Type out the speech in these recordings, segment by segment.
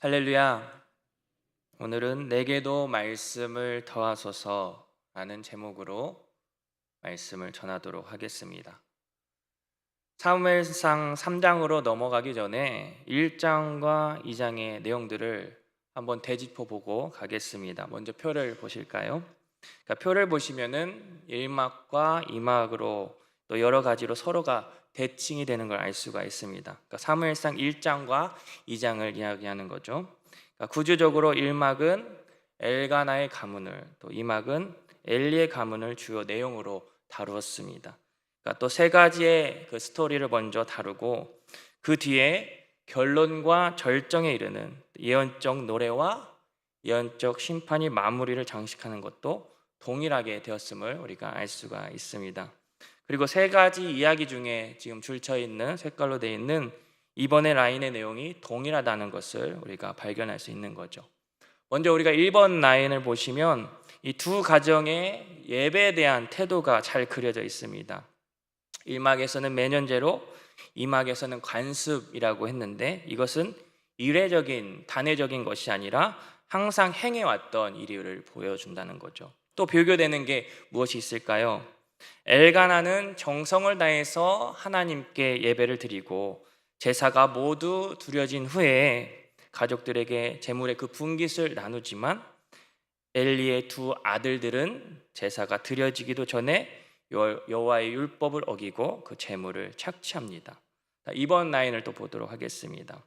할렐루야. 오늘은 내게도 말씀을 더하소서 라는 제목으로 말씀을 전하도록 하겠습니다. 사무엘상 3장으로 넘어가기 전에 1장과 2장의 내용들을 한번 되짚어 보고 가겠습니다. 먼저 표를 보실까요? 표를 보시면은 1막과 2막으로 또 여러 가지로 서로가 대칭이 되는 걸 알 수가 있습니다. 사무엘상 1장과 2장을 이야기하는 거죠. 구조적으로 1막은 엘가나의 가문을, 또 2막은 엘리의 가문을 주요 내용으로 다루었습니다. 또 세 가지의 그 스토리를 먼저 다루고 그 뒤에 결론과 절정에 이르는 예언적 노래와 예언적 심판이 마무리를 장식하는 것도 동일하게 되었음을 우리가 알 수가 있습니다. 그리고 세 가지 이야기 중에 지금 줄쳐 있는 색깔로 되어 있는 이번의 라인의 내용이 동일하다는 것을 우리가 발견할 수 있는 거죠. 먼저 우리가 1번 라인을 보시면 이 두 가정의 예배에 대한 태도가 잘 그려져 있습니다. 1막에서는 매년제로, 2막에서는 관습이라고 했는데 이것은 이례적인, 단회적인 것이 아니라 항상 행해왔던 일을 보여준다는 거죠. 또 비교되는 게 무엇이 있을까요? 엘가나는 정성을 다해서 하나님께 예배를 드리고 제사가 모두 드려진 후에 가족들에게 제물의 그 분깃을 나누지만 엘리의 두 아들들은 제사가 드려지기도 전에 여호와의 율법을 어기고 그 제물을 착취합니다. 이번 라인을 또 보도록 하겠습니다.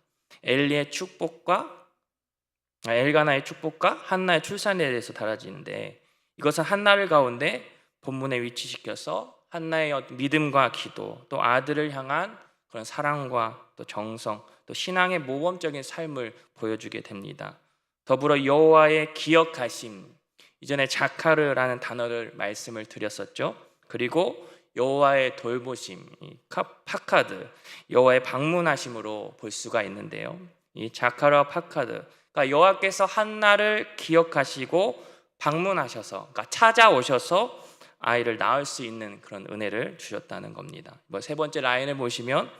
엘가나의 축복과 한나의 출산에 대해서 달라지는데 이것은 한나를 가운데 본문에 위치시켜서 한나의 믿음과 기도, 또 아들을 향한 그런 사랑과 또 정성, 또 신앙의 모범적인 삶을 보여주게 됩니다. 더불어 여호와의 기억하심, 이전에 자카르라는 단어를 말씀을 드렸었죠. 그리고 여호와의 돌보심, 파카드, 여호와의 방문하심으로 볼 수가 있는데요. 이 자카르와 파카드, 그러니까 여호와께서 한나를 기억하시고 방문하셔서, 그러니까 찾아오셔서 아이를 낳을 수 있는 그런 은혜를 주셨다는 겁니다. 세 번째 라인을 보시면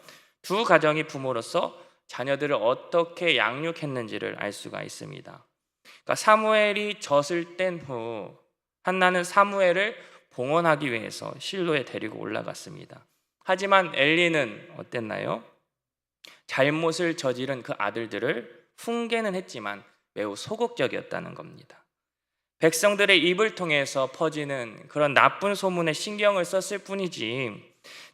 두 가정이 부모로서 자녀들을 어떻게 양육했는지를 알 수가 있습니다. 그러니까 사무엘이 젖을 뗀 후 한나는 사무엘을 봉헌하기 위해서 실로에 데리고 올라갔습니다. 하지만 엘리는 어땠나요? 잘못을 저지른 그 아들들을 훈계는 했지만 매우 소극적이었다는 겁니다. 백성들의 입을 통해서 퍼지는 그런 나쁜 소문에 신경을 썼을 뿐이지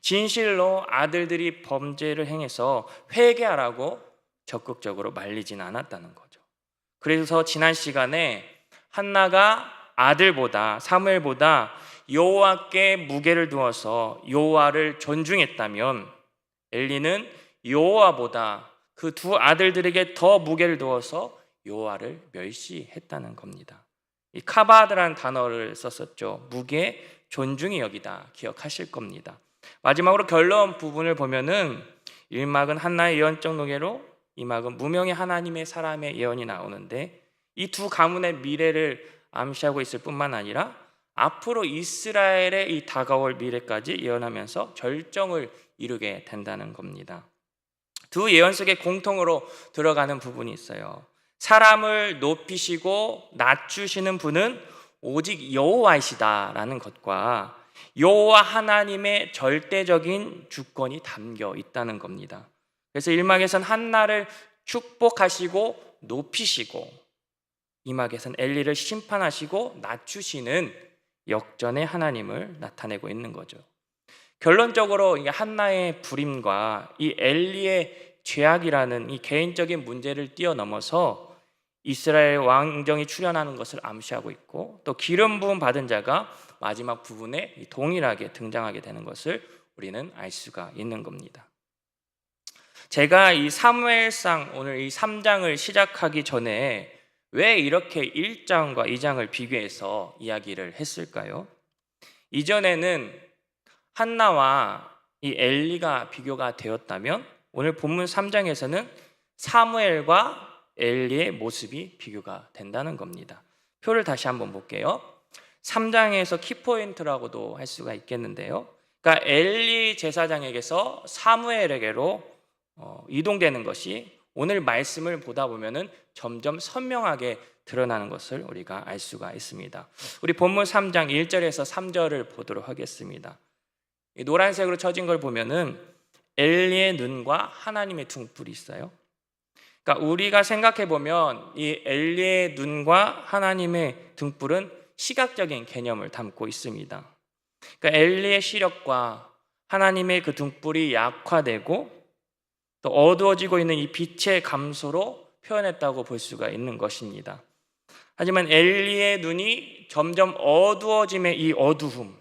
진실로 아들들이 범죄를 행해서 회개하라고 적극적으로 말리진 않았다는 거죠. 그래서 지난 시간에 한나가 아들보다, 사무엘보다 여호와께 무게를 두어서 여호와를 존중했다면 엘리는 여호와보다 그 두 아들들에게 더 무게를 두어서 여호와를 멸시했다는 겁니다. 이 카바드라는 단어를 썼었죠. 무게, 존중이 여기다 기억하실 겁니다. 마지막으로 결론 부분을 보면은 1막은 한나의 예언적 노래로, 2막은 무명의 하나님의 사람의 예언이 나오는데 이 두 가문의 미래를 암시하고 있을 뿐만 아니라 앞으로 이스라엘의 이 다가올 미래까지 예언하면서 절정을 이루게 된다는 겁니다. 두 예언 속에 공통으로 들어가는 부분이 있어요. 사람을 높이시고 낮추시는 분은 오직 여호와이시다라는 것과 여호와 하나님의 절대적인 주권이 담겨 있다는 겁니다. 그래서 1막에서는 한나를 축복하시고 높이시고 2막에서는 엘리를 심판하시고 낮추시는 역전의 하나님을 나타내고 있는 거죠. 결론적으로 한나의 불임과 이 엘리의 죄악이라는 이 개인적인 문제를 뛰어넘어서 이스라엘 왕정이 출현하는 것을 암시하고 있고 또 기름 부음 받은 자가 마지막 부분에 동일하게 등장하게 되는 것을 우리는 알 수가 있는 겁니다. 제가 이 사무엘상 오늘 이 3장을 시작하기 전에 왜 이렇게 1장과 2장을 비교해서 이야기를 했을까요? 이전에는 한나와 이 엘리가 비교가 되었다면 오늘 본문 3장에서는 사무엘과 엘리의 모습이 비교가 된다는 겁니다. 표를 다시 한번 볼게요. 3장에서 키포인트라고도 할 수가 있겠는데요. 그러니까 엘리 제사장에게서 사무엘에게로 이동되는 것이 오늘 말씀을 보다 보면은 점점 선명하게 드러나는 것을 우리가 알 수가 있습니다. 우리 본문 3장 1절에서 3절을 보도록 하겠습니다. 이 노란색으로 쳐진 걸 보면은 엘리의 눈과 하나님의 등불이 있어요. 그러니까 우리가 생각해 보면 이 엘리의 눈과 하나님의 등불은 시각적인 개념을 담고 있습니다. 그러니까 엘리의 시력과 하나님의 그 등불이 약화되고 또 어두워지고 있는 이 빛의 감소로 표현했다고 볼 수가 있는 것입니다. 하지만 엘리의 눈이 점점 어두워짐의 이 어두움,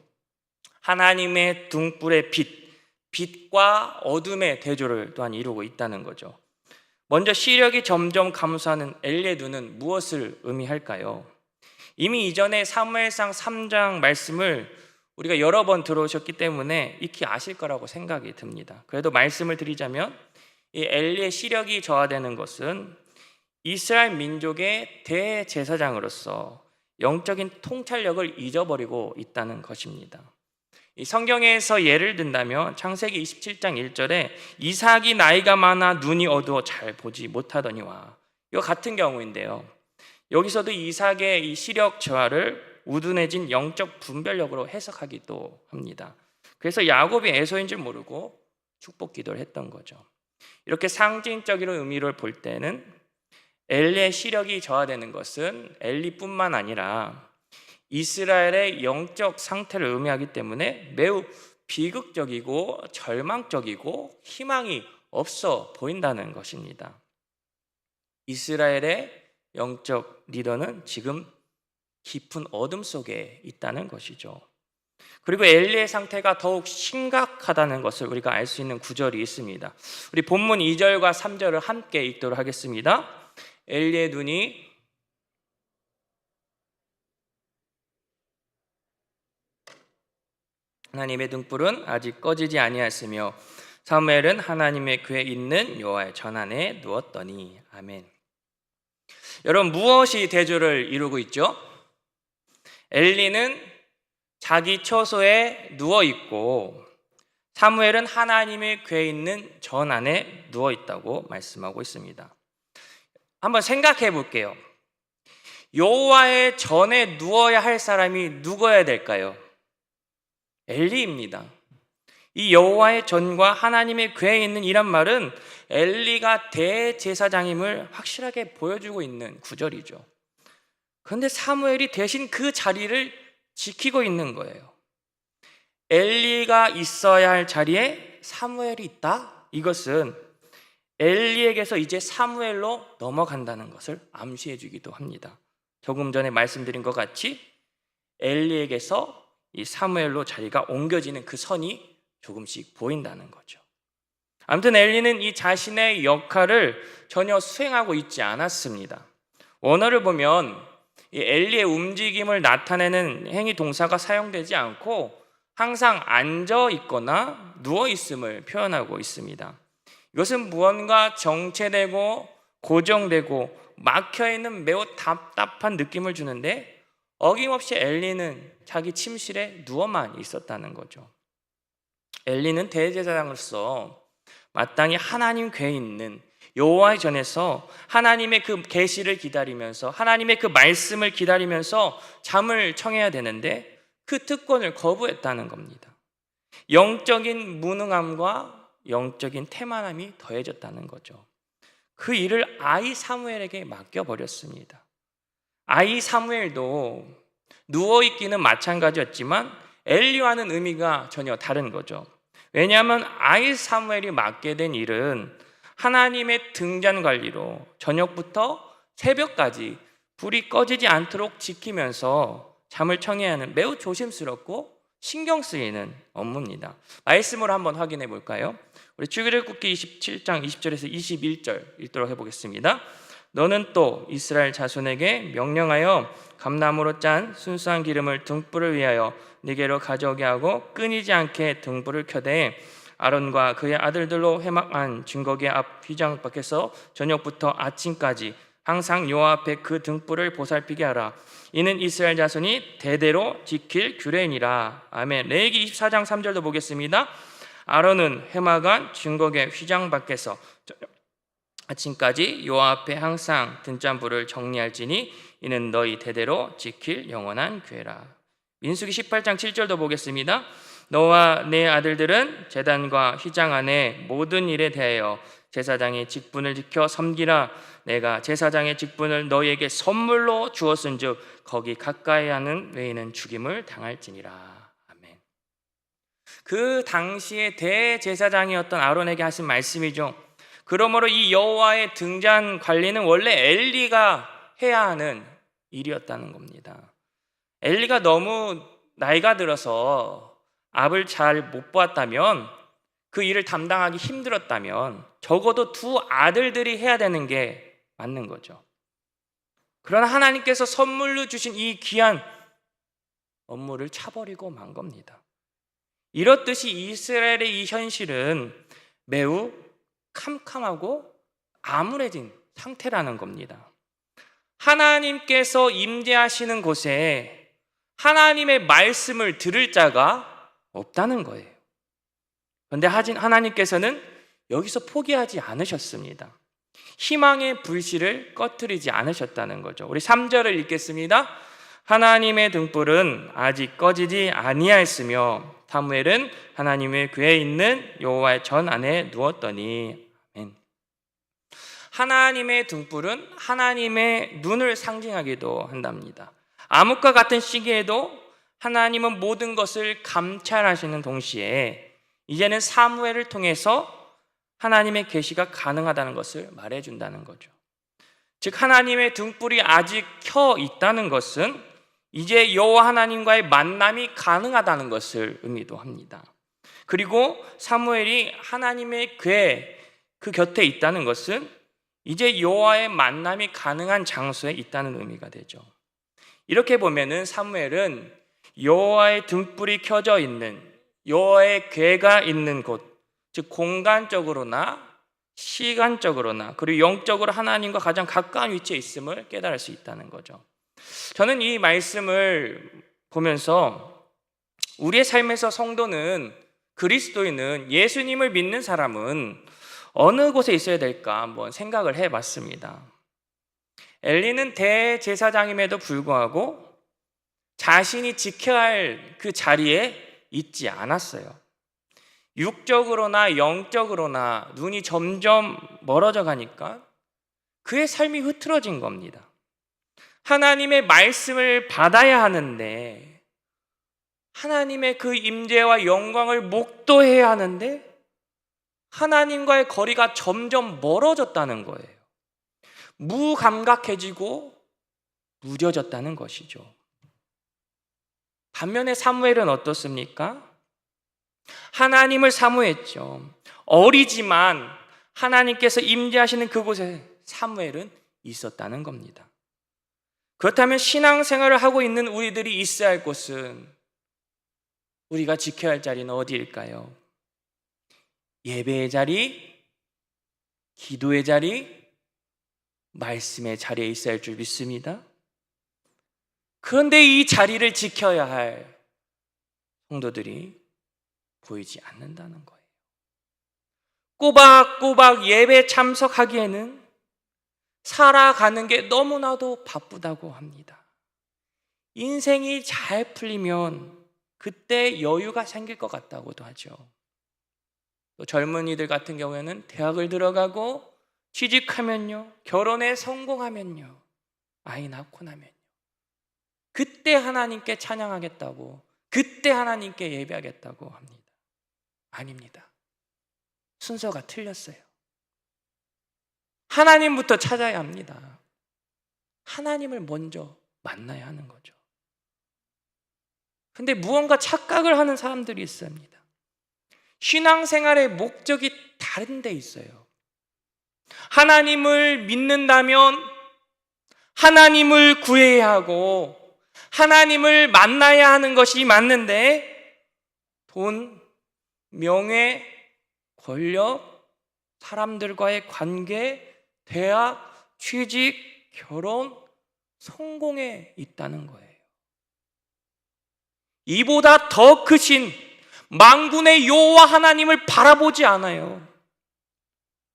하나님의 등불의 빛과 어둠의 대조를 또한 이루고 있다는 거죠. 먼저 시력이 점점 감소하는 엘리의 눈은 무엇을 의미할까요? 이미 이전에 사무엘상 3장 말씀을 우리가 여러 번 들어오셨기 때문에 익히 아실 거라고 생각이 듭니다. 그래도 말씀을 드리자면 이 엘리의 시력이 저하되는 것은 이스라엘 민족의 대제사장으로서 영적인 통찰력을 잊어버리고 있다는 것입니다. 이 성경에서 예를 든다면 창세기 27장 1절에 이삭이 나이가 많아 눈이 어두워 잘 보지 못하더니와 이거 같은 경우인데요. 여기서도 이삭의 이 시력 저하를 우둔해진 영적 분별력으로 해석하기도 합니다. 그래서 야곱이 에서인 줄 모르고 축복 기도를 했던 거죠. 이렇게 상징적인 의미를 볼 때는 엘리의 시력이 저하되는 것은 엘리뿐만 아니라 이스라엘의 영적 상태를 의미하기 때문에 매우 비극적이고 절망적이고 희망이 없어 보인다는 것입니다. 이스라엘의 영적 리더는 지금 깊은 어둠 속에 있다는 것이죠. 그리고 엘리의 상태가 더욱 심각하다는 것을 우리가 알 수 있는 구절이 있습니다. 우리 본문 2절과 3절을 함께 읽도록 하겠습니다. 엘리의 눈이 하나님의 등불은 아직 꺼지지 아니하였으며 사무엘은 하나님의 궤에 있는 여호와의 전안에 누웠더니. 아멘. 여러분, 무엇이 대조를 이루고 있죠? 엘리는 자기 처소에 누워 있고 사무엘은 하나님의 궤에 있는 전 안에 누워 있다고 말씀하고 있습니다. 한번 생각해 볼게요. 여호와의 전에 누워야 할 사람이 누구여야 될까요? 엘리입니다. 이 여호와의 전과 하나님의 궤에 있는 이란 말은 엘리가 대제사장임을 확실하게 보여주고 있는 구절이죠. 그런데 사무엘이 대신 그 자리를 지키고 있는 거예요. 엘리가 있어야 할 자리에 사무엘이 있다? 이것은 엘리에게서 이제 사무엘로 넘어간다는 것을 암시해 주기도 합니다. 조금 전에 말씀드린 것 같이 엘리에게서 이 사무엘로 자리가 옮겨지는 그 선이 조금씩 보인다는 거죠. 아무튼 엘리는 이 자신의 역할을 전혀 수행하고 있지 않았습니다. 원어를 보면 이 엘리의 움직임을 나타내는 행위 동사가 사용되지 않고 항상 앉아 있거나 누워 있음을 표현하고 있습니다. 이것은 무언가 정체되고 고정되고 막혀 있는 매우 답답한 느낌을 주는데 어김없이 엘리는 자기 침실에 누워만 있었다는 거죠. 엘리는 대제사장으로서 마땅히 하나님 궤에 있는 여호와의 전에서 하나님의 그 계시를 기다리면서 하나님의 그 말씀을 기다리면서 잠을 청해야 되는데 그 특권을 거부했다는 겁니다. 영적인 무능함과 영적인 태만함이 더해졌다는 거죠. 그 일을 아이 사무엘에게 맡겨버렸습니다. 아이 사무엘도 누워있기는 마찬가지였지만 엘리와는 의미가 전혀 다른 거죠. 왜냐하면 아이 사무엘이 맡게 된 일은 하나님의 등잔 관리로 저녁부터 새벽까지 불이 꺼지지 않도록 지키면서 잠을 청해야 하는 매우 조심스럽고 신경 쓰이는 업무입니다. 말씀으로 한번 확인해 볼까요? 우리 출애굽기 27장 20절에서 21절 읽도록 해보겠습니다. 너는 또 이스라엘 자손에게 명령하여 감나무로 짠 순수한 기름을 등불을 위하여 네게로 가져오게 하고 끊이지 않게 등불을 켜되 아론과 그의 아들들로 회막한 증거궤 앞 휘장 밖에서 저녁부터 아침까지 항상 여호와 앞에 그 등불을 보살피게 하라. 이는 이스라엘 자손이 대대로 지킬 규례니라. 아멘. 레위기 24장 3절도 보겠습니다. 아론은 회막한 증거궤 휘장 밖에서 아침까지 여호와 앞에 항상 등잔불을 정리할지니 이는 너희 대대로 지킬 영원한 규례라. 민수기 18장 7절도 보겠습니다. 너와 내 아들들은 제단과 휘장 안에 모든 일에 대하여 제사장의 직분을 지켜 섬기라. 내가 제사장의 직분을 너희에게 선물로 주었은즉 거기 가까이 하는 외에는 죽임을 당할지니라. 아멘. 그 당시에 대제사장이었던 아론에게 하신 말씀이죠. 그러므로 이 여호와의 등잔 관리는 원래 엘리가 해야 하는 일이었다는 겁니다. 엘리가 너무 나이가 들어서 앞을 잘 못 보았다면, 그 일을 담당하기 힘들었다면 적어도 두 아들들이 해야 되는 게 맞는 거죠. 그러나 하나님께서 선물로 주신 이 귀한 업무를 차버리고 만 겁니다. 이렇듯이 이스라엘의 이 현실은 매우 캄캄하고 암울해진 상태라는 겁니다. 하나님께서 임재하시는 곳에 하나님의 말씀을 들을 자가 없다는 거예요. 그런데 하나님께서는 여기서 포기하지 않으셨습니다. 희망의 불씨를 꺼뜨리지 않으셨다는 거죠. 우리 3절을 읽겠습니다. 하나님의 등불은 아직 꺼지지 아니하였으며 사무엘은 하나님의 궤에 있는 여호와의 전 안에 누웠더니. 아멘. 하나님의 등불은 하나님의 눈을 상징하기도 한답니다. 암흑과 같은 시기에도 하나님은 모든 것을 감찰하시는 동시에 이제는 사무엘을 통해서 하나님의 계시가 가능하다는 것을 말해준다는 거죠. 즉 하나님의 등불이 아직 켜 있다는 것은 이제 여호와 하나님과의 만남이 가능하다는 것을 의미도 합니다. 그리고 사무엘이 하나님의 궤 그 곁에 있다는 것은 이제 여호와의 만남이 가능한 장소에 있다는 의미가 되죠. 이렇게 보면은 사무엘은 여호와의 등불이 켜져 있는, 여호와의 궤가 있는 곳, 즉 공간적으로나 시간적으로나 그리고 영적으로 하나님과 가장 가까운 위치에 있음을 깨달을 수 있다는 거죠. 저는 이 말씀을 보면서 우리의 삶에서 성도는, 그리스도인은, 예수님을 믿는 사람은 어느 곳에 있어야 될까 한번 생각을 해봤습니다. 엘리는 대제사장임에도 불구하고 자신이 지켜야 할 그 자리에 있지 않았어요. 육적으로나 영적으로나 눈이 점점 멀어져 가니까 그의 삶이 흐트러진 겁니다. 하나님의 말씀을 받아야 하는데, 하나님의 그 임재와 영광을 목도해야 하는데 하나님과의 거리가 점점 멀어졌다는 거예요. 무감각해지고 무뎌졌다는 것이죠. 반면에 사무엘은 어떻습니까? 하나님을 사모했죠. 어리지만 하나님께서 임재하시는 그곳에 사무엘은 있었다는 겁니다. 그렇다면 신앙생활을 하고 있는 우리들이 있어야 할 곳은, 우리가 지켜야 할 자리는 어디일까요? 예배의 자리, 기도의 자리, 말씀의 자리에 있어야 할 줄 믿습니다. 그런데 이 자리를 지켜야 할 성도들이 보이지 않는다는 거예요. 꼬박꼬박 예배 참석하기에는 살아가는 게 너무나도 바쁘다고 합니다. 인생이 잘 풀리면 그때 여유가 생길 것 같다고도 하죠. 또 젊은이들 같은 경우에는 대학을 들어가고 취직하면요, 결혼에 성공하면요, 아이 낳고 나면요, 그때 하나님께 찬양하겠다고, 그때 하나님께 예배하겠다고 합니다. 아닙니다. 순서가 틀렸어요. 하나님부터 찾아야 합니다. 하나님을 먼저 만나야 하는 거죠. 근데 무언가 착각을 하는 사람들이 있습니다. 신앙생활의 목적이 다른 데 있어요. 하나님을 믿는다면 하나님을 구해야 하고 하나님을 만나야 하는 것이 맞는데, 돈, 명예, 권력, 사람들과의 관계, 대학, 취직, 결혼, 성공에 있다는 거예요. 이보다 더 크신 만군의 여호와 하나님을 바라보지 않아요.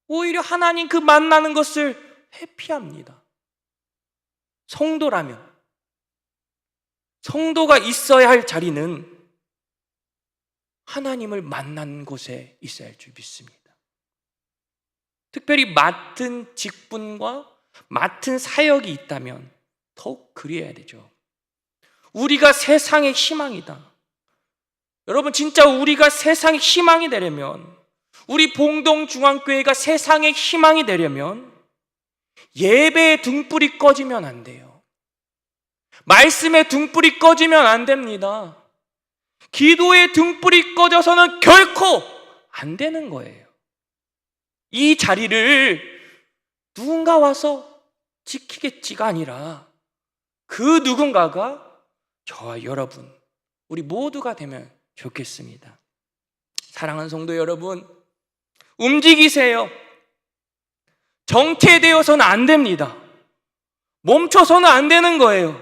오히려 하나님 그 만나는 것을 회피합니다. 성도라면, 성도가 있어야 할 자리는 하나님을 만난 곳에 있어야 할 줄 믿습니다. 특별히 맡은 직분과 맡은 사역이 있다면 더욱 그리해야 되죠. 우리가 세상의 희망이다. 여러분, 진짜 우리가 세상의 희망이 되려면, 우리 봉동중앙교회가 세상의 희망이 되려면 예배의 등불이 꺼지면 안 돼요. 말씀의 등불이 꺼지면 안 됩니다. 기도의 등불이 꺼져서는 결코 안 되는 거예요. 이 자리를 누군가 와서 지키겠지가 아니라 그 누군가가 저와 여러분, 우리 모두가 되면 좋겠습니다. 사랑하는 성도 여러분, 움직이세요. 정체되어서는 안 됩니다. 멈춰서는 안 되는 거예요.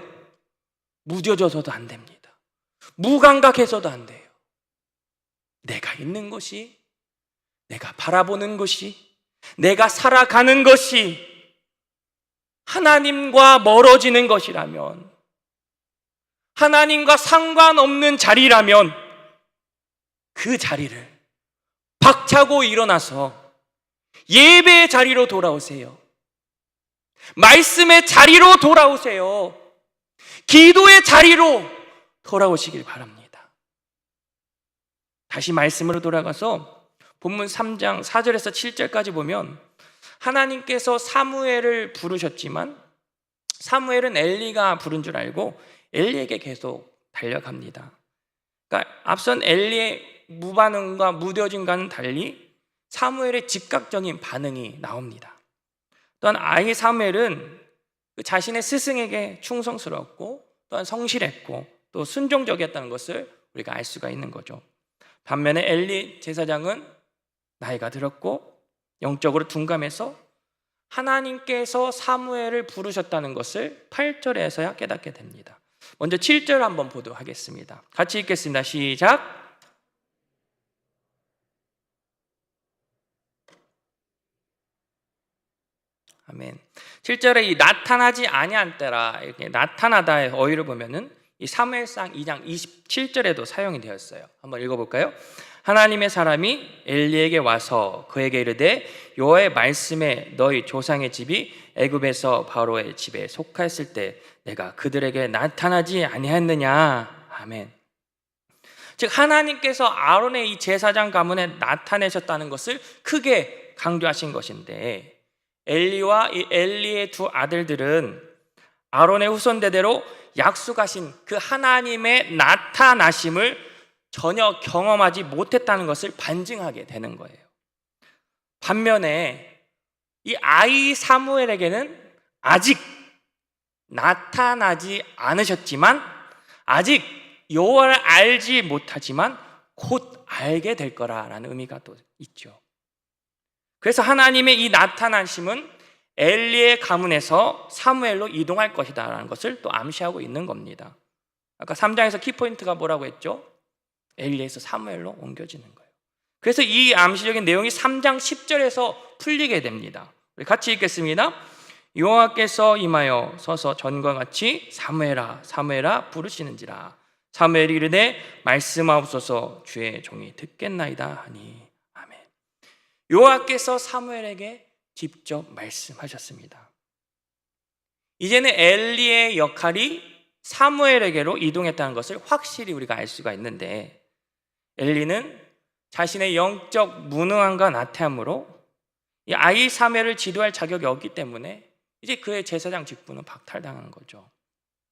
무뎌져서도 안 됩니다. 무감각해서도 안 돼요. 내가 있는 것이, 내가 바라보는 것이, 내가 살아가는 것이 하나님과 멀어지는 것이라면, 하나님과 상관없는 자리라면 그 자리를 박차고 일어나서 예배의 자리로 돌아오세요. 말씀의 자리로 돌아오세요. 기도의 자리로 돌아오시길 바랍니다. 다시 말씀으로 돌아가서 본문 3장 4절에서 7절까지 보면 하나님께서 사무엘을 부르셨지만 사무엘은 엘리가 부른 줄 알고 엘리에게 계속 달려갑니다. 그러니까 앞선 엘리의 무반응과 무뎌짐과는 달리 사무엘의 즉각적인 반응이 나옵니다. 또한 아이 사무엘은 자신의 스승에게 충성스러웠고 또한 성실했고 또 순종적이었다는 것을 우리가 알 수가 있는 거죠. 반면에 엘리 제사장은 나이가 들었고 영적으로 둔감해서 하나님께서 사무엘을 부르셨다는 것을 8절에서야 깨닫게 됩니다. 먼저 7절 한번 보도록 하겠습니다. 같이 읽겠습니다. 시작. 아멘. 7절에 이 나타나지 아니한 때라 이렇게 나타나다의 어휘를 보면은 이 사무엘상 2장 27절에도 사용이 되었어요. 한번 읽어볼까요? 하나님의 사람이 엘리에게 와서 그에게 이르되 여호와의 말씀에 너희 조상의 집이 애굽에서 바로의 집에 속하였을 때 내가 그들에게 나타나지 아니하였느냐. 아멘. 즉 하나님께서 아론의 이 제사장 가문에 나타내셨다는 것을 크게 강조하신 것인데 엘리와 이 엘리의 두 아들들은 아론의 후손대대로 약속하신 그 하나님의 나타나심을 전혀 경험하지 못했다는 것을 반증하게 되는 거예요. 반면에 이 아이 사무엘에게는 아직 나타나지 않으셨지만 아직 여호와를 알지 못하지만 곧 알게 될 거라는 의미가 또 있죠. 그래서 하나님의 이 나타나심은 엘리의 가문에서 사무엘로 이동할 것이다 라는 것을 또 암시하고 있는 겁니다. 아까 3장에서 키포인트가 뭐라고 했죠? 엘리에서 사무엘로 옮겨지는 거예요. 그래서 이 암시적인 내용이 3장 10절에서 풀리게 됩니다. 우리 같이 읽겠습니다. 여호와께서 임하여 서서 전과 같이 사무엘아 사무엘아 부르시는지라. 사무엘이 이르되 말씀하옵소서 주의 종이 듣겠나이다 하니. 아멘. 여호와께서 사무엘에게 직접 말씀하셨습니다. 이제는 엘리의 역할이 사무엘에게로 이동했다는 것을 확실히 우리가 알 수가 있는데 엘리는 자신의 영적 무능함과 나태함으로 이 아이 사무엘을 지도할 자격이 없기 때문에 이제 그의 제사장 직분은 박탈당하는 거죠.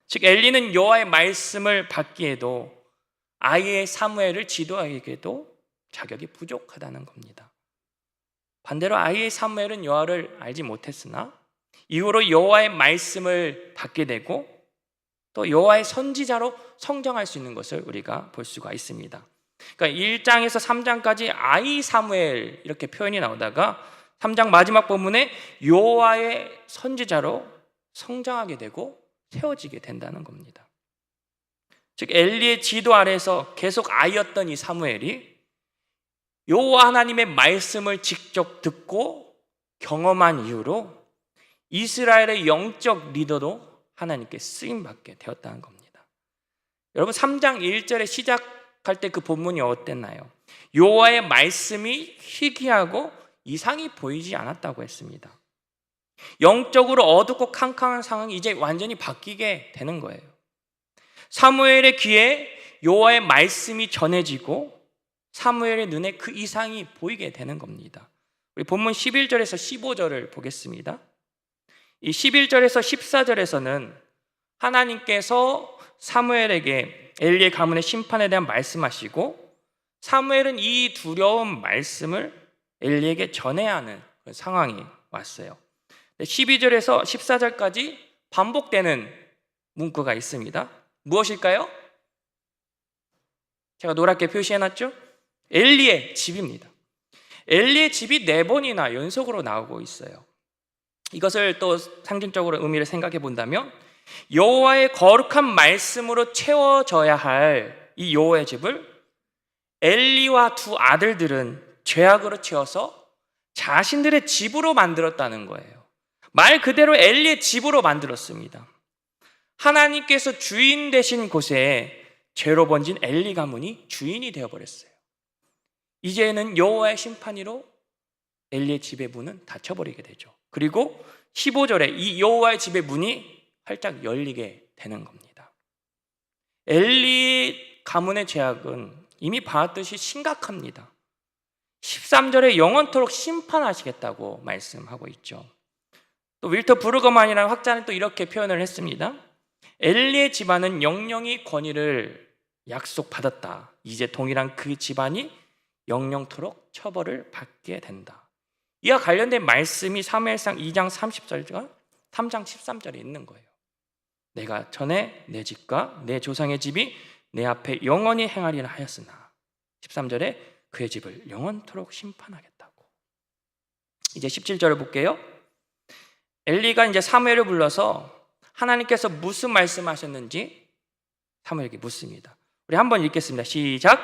즉 엘리는 여호와의 말씀을 받기에도 아이의 사무엘을 지도하기에도 자격이 부족하다는 겁니다. 반대로 아이의 사무엘은 여호와를 알지 못했으나 이후로 여호와의 말씀을 받게 되고 또 여호와의 선지자로 성장할 수 있는 것을 우리가 볼 수가 있습니다. 그러니까 1장에서 3장까지 아이 사무엘 이렇게 표현이 나오다가 3장 마지막 본문에 여호와의 선지자로 성장하게 되고 세워지게 된다는 겁니다. 즉 엘리의 지도 아래에서 계속 아이였던 이 사무엘이 여호와 하나님의 말씀을 직접 듣고 경험한 이후로 이스라엘의 영적 리더도 하나님께 쓰임받게 되었다는 겁니다. 여러분 3장 1절에 시작할 때 그 본문이 어땠나요? 여호와의 말씀이 희귀하고 이상이 보이지 않았다고 했습니다. 영적으로 어둡고 캄캄한 상황이 이제 완전히 바뀌게 되는 거예요. 사무엘의 귀에 여호와의 말씀이 전해지고 사무엘의 눈에 그 이상이 보이게 되는 겁니다. 우리 본문 11절에서 15절을 보겠습니다. 이 11절에서 14절에서는 하나님께서 사무엘에게 엘리의 가문의 심판에 대한 말씀하시고 사무엘은 이 두려운 말씀을 엘리에게 전해야 하는 그런 상황이 왔어요. 12절에서 14절까지 반복되는 문구가 있습니다. 무엇일까요? 제가 노랗게 표시해놨죠? 엘리의 집입니다. 엘리의 집이 4번이나 연속으로 나오고 있어요. 이것을 또 상징적으로 의미를 생각해 본다면 여호와의 거룩한 말씀으로 채워져야 할 이 여호와의 집을 엘리와 두 아들들은 죄악으로 채워서 자신들의 집으로 만들었다는 거예요. 말 그대로 엘리의 집으로 만들었습니다. 하나님께서 주인 되신 곳에 죄로 번진 엘리 가문이 주인이 되어버렸어요. 이제는 여호와의 심판으로 엘리의 집의 문은 닫혀버리게 되죠. 그리고 15절에 이 여호와의 집의 문이 활짝 열리게 되는 겁니다. 엘리 가문의 죄악은 이미 봤듯이 심각합니다. 13절에 영원토록 심판하시겠다고 말씀하고 있죠. 또 윌터 브루거만이라는 학자는 또 이렇게 표현을 했습니다. 엘리의 집안은 영영이 권위를 약속받았다. 이제 동일한 그 집안이 영영토록 처벌을 받게 된다. 이와 관련된 말씀이 사무엘상 2장 30절과 3장 13절에 있는 거예요. 내가 전에 내 집과 내 조상의 집이 내 앞에 영원히 행하리라 하였으나 13절에 그의 집을 영원토록 심판하겠다고. 이제 17절을 볼게요. 엘리가 이제 사무엘을 불러서 하나님께서 무슨 말씀하셨는지 사무엘에게 묻습니다. 우리 한번 읽겠습니다. 시작.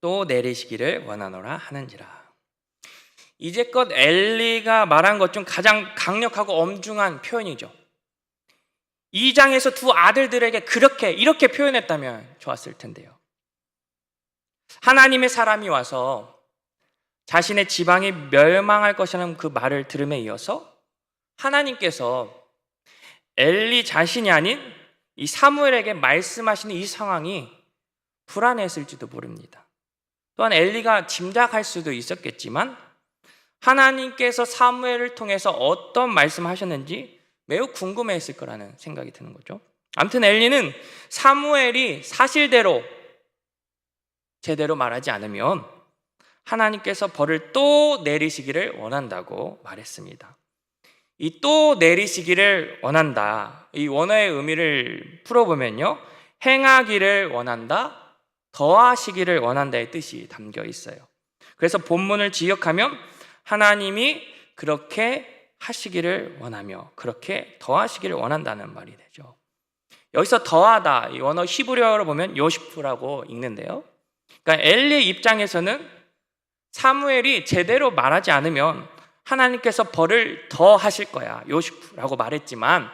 또 내리시기를 원하노라 하는지라. 이제껏 엘리가 말한 것 중 가장 강력하고 엄중한 표현이죠. 2장에서 두 아들들에게 이렇게 표현했다면 좋았을 텐데요. 하나님의 사람이 와서 자신의 지방이 멸망할 것이라는 그 말을 들음에 이어서 하나님께서 엘리 자신이 아닌 이 사무엘에게 말씀하시는 이 상황이 불안했을지도 모릅니다. 또한 엘리가 짐작할 수도 있었겠지만 하나님께서 사무엘을 통해서 어떤 말씀하셨는지 매우 궁금해했을 거라는 생각이 드는 거죠. 아무튼 엘리는 사무엘이 사실대로 제대로 말하지 않으면 하나님께서 벌을 또 내리시기를 원한다고 말했습니다. 이 또 내리시기를 원한다, 이 원어의 의미를 풀어보면요, 행하기를 원한다, 더하시기를 원한다의 뜻이 담겨 있어요. 그래서 본문을 지역하면 하나님이 그렇게 하시기를 원하며 그렇게 더하시기를 원한다는 말이 되죠. 여기서 더하다, 이 원어 히브리어로 보면 요시프라고 읽는데요. 그러니까 엘리의 입장에서는 사무엘이 제대로 말하지 않으면 하나님께서 벌을 더 하실 거야, 요시프라고 말했지만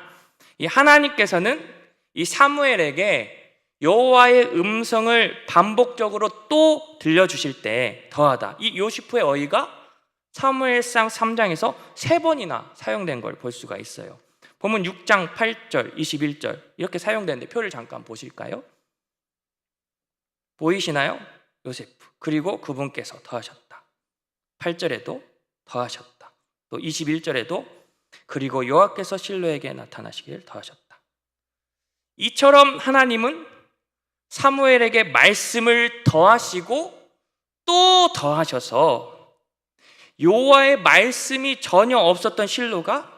이 하나님께서는 이 사무엘에게 여호와의 음성을 반복적으로 또 들려주실 때 더하다, 이 요시프의 어휘가 사무엘상 3장에서 3번이나 사용된 걸 볼 수가 있어요. 보면 6장 8절, 21절 이렇게 사용되는데 표를 잠깐 보실까요? 보이시나요? 요세프, 그리고 그분께서 더하셨다. 8절에도 더하셨다. 또 21절에도 그리고 여호와께서 실로에게 나타나시기를 더하셨다. 이처럼 하나님은 사무엘에게 말씀을 더하시고 또 더하셔서 여호와의 말씀이 전혀 없었던 실로가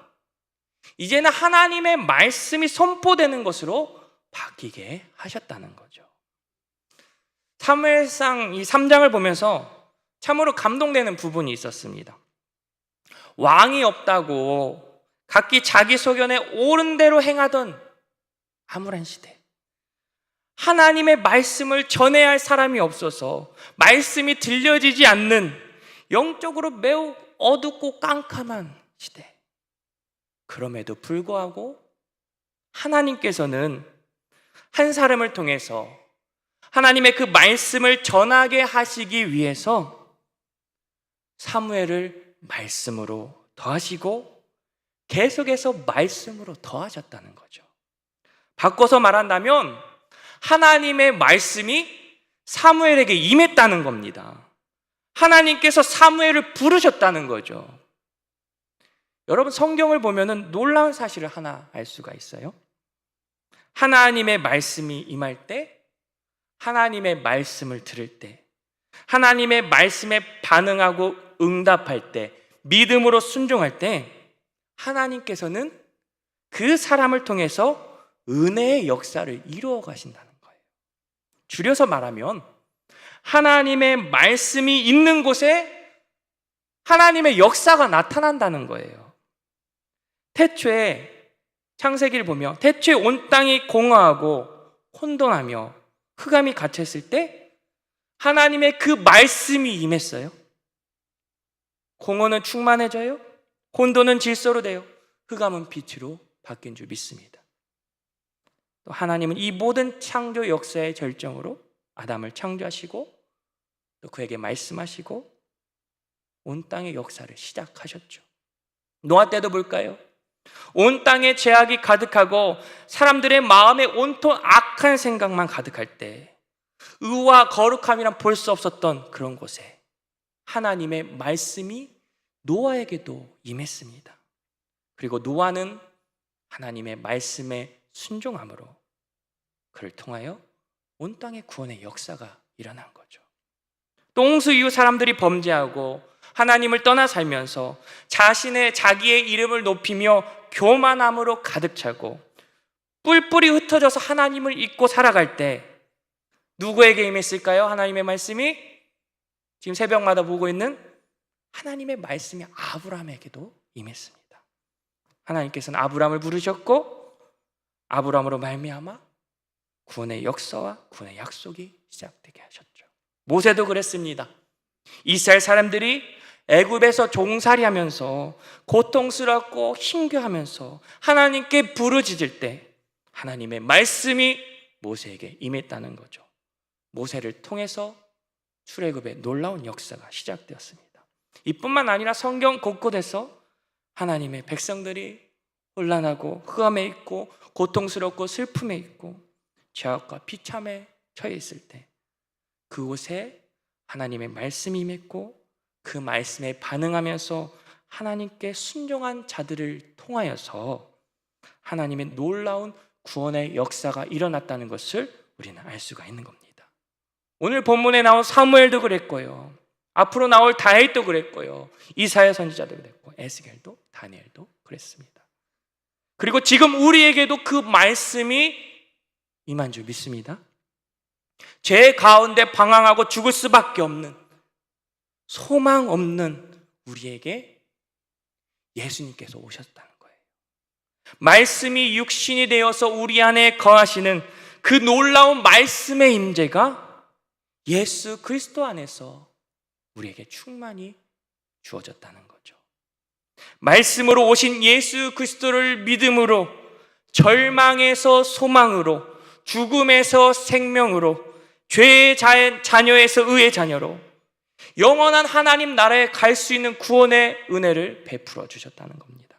이제는 하나님의 말씀이 선포되는 것으로 바뀌게 하셨다는 거죠. 사무엘상 이 3장을 보면서 참으로 감동되는 부분이 있었습니다. 왕이 없다고 각기 자기 소견에 옳은 대로 행하던 암울한 시대, 하나님의 말씀을 전해야 할 사람이 없어서 말씀이 들려지지 않는 영적으로 매우 어둡고 깜깜한 시대. 그럼에도 불구하고 하나님께서는 한 사람을 통해서 하나님의 그 말씀을 전하게 하시기 위해서 사무엘을 말씀으로 더하시고 계속해서 말씀으로 더하셨다는 거죠. 바꿔서 말한다면 하나님의 말씀이 사무엘에게 임했다는 겁니다. 하나님께서 사무엘을 부르셨다는 거죠. 여러분, 성경을 보면은 놀라운 사실을 하나 알 수가 있어요. 하나님의 말씀이 임할 때, 하나님의 말씀을 들을 때, 하나님의 말씀에 반응하고 응답할 때, 믿음으로 순종할 때 하나님께서는 그 사람을 통해서 은혜의 역사를 이루어 가신다는 거예요. 줄여서 말하면 하나님의 말씀이 있는 곳에 하나님의 역사가 나타난다는 거예요. 태초에 창세기를 보며 태초에 온 땅이 공허하고 혼돈하며 흑암이 갇혔을 때 하나님의 그 말씀이 임했어요. 공허는 충만해져요. 혼돈은 질서로 돼요. 흑암은 빛으로 바뀐 줄 믿습니다. 또 하나님은 이 모든 창조 역사의 절정으로 아담을 창조하시고 또 그에게 말씀하시고 온 땅의 역사를 시작하셨죠. 노아 때도 볼까요? 온 땅에 죄악이 가득하고 사람들의 마음에 온통 악한 생각만 가득할 때 의와 거룩함이란 볼 수 없었던 그런 곳에 하나님의 말씀이 노아에게도 임했습니다. 그리고 노아는 하나님의 말씀에 순종함으로 그를 통하여 온 땅의 구원의 역사가 일어난 거죠. 또 홍수 이후 사람들이 범죄하고 하나님을 떠나 살면서 자기의 이름을 높이며 교만함으로 가득 차고 뿔뿔이 흩어져서 하나님을 잊고 살아갈 때 누구에게 임했을까요? 하나님의 말씀이 지금 새벽마다 보고 있는 하나님의 말씀이 아브라함에게도 임했습니다. 하나님께서는 아브라함을 부르셨고 아브라함으로 말미암아 구원의 역사와 구원의 약속이 시작되게 하셨죠. 모세도 그랬습니다. 이스라엘 사람들이 애굽에서 종살이하면서 고통스럽고 힘겨하면서 하나님께 부르짖을 때 하나님의 말씀이 모세에게 임했다는 거죠. 모세를 통해서 출애굽의 놀라운 역사가 시작되었습니다. 이뿐만 아니라 성경 곳곳에서 하나님의 백성들이 혼란하고 흑암에 있고 고통스럽고 슬픔에 있고 죄악과 비참에 처해 있을 때 그곳에 하나님의 말씀이 임했고 그 말씀에 반응하면서 하나님께 순종한 자들을 통하여서 하나님의 놀라운 구원의 역사가 일어났다는 것을 우리는 알 수가 있는 겁니다. 오늘 본문에 나온 사무엘도 그랬고요. 앞으로 나올 다윗도 그랬고요. 이사야 선지자도 그랬고 에스겔도 다니엘도 그랬습니다. 그리고 지금 우리에게도 그 말씀이 임한 줄 믿습니다. 죄 가운데 방황하고 죽을 수밖에 없는 소망 없는 우리에게 예수님께서 오셨다는 거예요. 말씀이 육신이 되어서 우리 안에 거하시는 그 놀라운 말씀의 임재가 예수 그리스도 안에서 우리에게 충만히 주어졌다는 거죠. 말씀으로 오신 예수 그리스도를 믿음으로 절망에서 소망으로 죽음에서 생명으로 죄의 자녀에서 의의 자녀로 영원한 하나님 나라에 갈 수 있는 구원의 은혜를 베풀어 주셨다는 겁니다.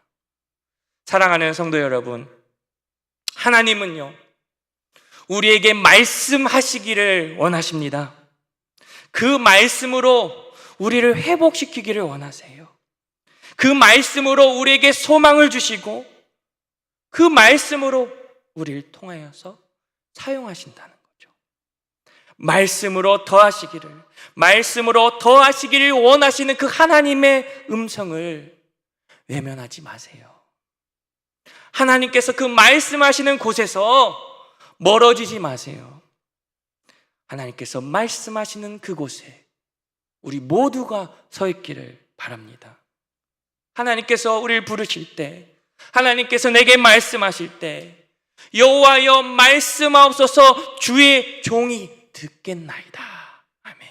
사랑하는 성도 여러분, 하나님은요 우리에게 말씀하시기를 원하십니다. 그 말씀으로 우리를 회복시키기를 원하세요. 그 말씀으로 우리에게 소망을 주시고 그 말씀으로 우리를 통하여서 사용하신다는 거죠. 말씀으로 더하시기를 원하시는 그 하나님의 음성을 외면하지 마세요. 하나님께서 그 말씀하시는 곳에서 멀어지지 마세요. 하나님께서 말씀하시는 그곳에 우리 모두가 서 있기를 바랍니다. 하나님께서 우리를 부르실 때, 하나님께서 내게 말씀하실 때 여호와여 말씀하옵소서 주의 종이 듣겠나이다. 아멘.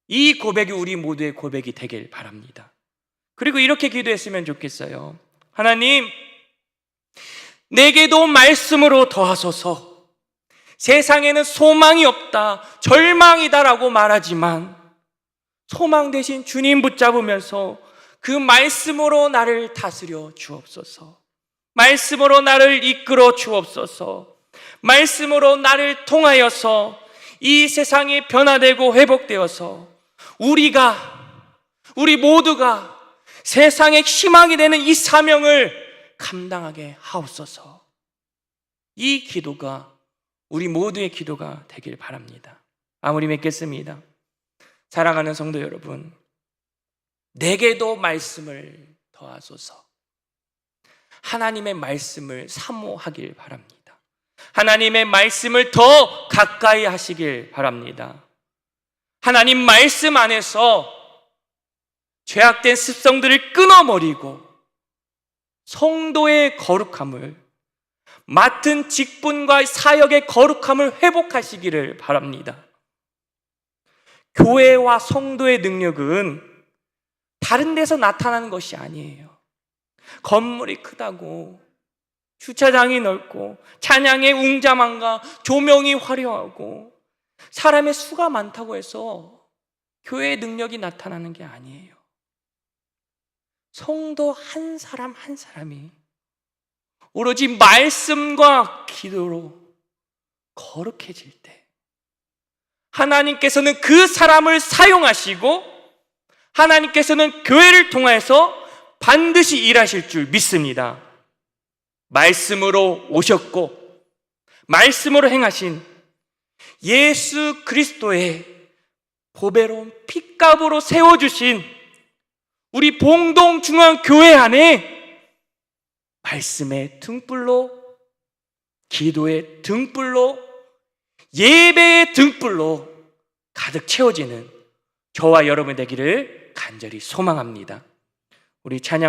이 고백이 우리 모두의 고백이 되길 바랍니다. 그리고 이렇게 기도했으면 좋겠어요. 하나님, 내게도 말씀으로 더하소서. 세상에는 소망이 없다, 절망이다라고 말하지만 소망 대신 주님 붙잡으면서 그 말씀으로 나를 다스려 주옵소서. 말씀으로 나를 이끌어 주옵소서. 말씀으로 나를 통하여서 이 세상이 변화되고 회복되어서 우리 모두가 세상의 희망이 되는 이 사명을 감당하게 하옵소서. 이 기도가 우리 모두의 기도가 되길 바랍니다. 아무리 맺겠습니다. 사랑하는 성도 여러분, 내게도 말씀을 더하소서. 하나님의 말씀을 사모하길 바랍니다. 하나님의 말씀을 더 가까이 하시길 바랍니다. 하나님 말씀 안에서 죄악된 습성들을 끊어버리고 성도의 거룩함을, 맡은 직분과 사역의 거룩함을 회복하시기를 바랍니다. 교회와 성도의 능력은 다른 데서 나타나는 것이 아니에요. 건물이 크다고, 주차장이 넓고, 찬양의 웅장함과 조명이 화려하고, 사람의 수가 많다고 해서 교회의 능력이 나타나는 게 아니에요. 성도 한 사람 한 사람이 오로지 말씀과 기도로 거룩해질 때 하나님께서는 그 사람을 사용하시고 하나님께서는 교회를 통해서 반드시 일하실 줄 믿습니다. 말씀으로 오셨고 말씀으로 행하신 예수 그리스도의 보배로운 핏값으로 세워주신 우리 봉동중앙교회 안에 말씀의 등불로, 기도의 등불로, 예배의 등불로 가득 채워지는 저와 여러분 되기를 간절히 소망합니다. 우리 찬양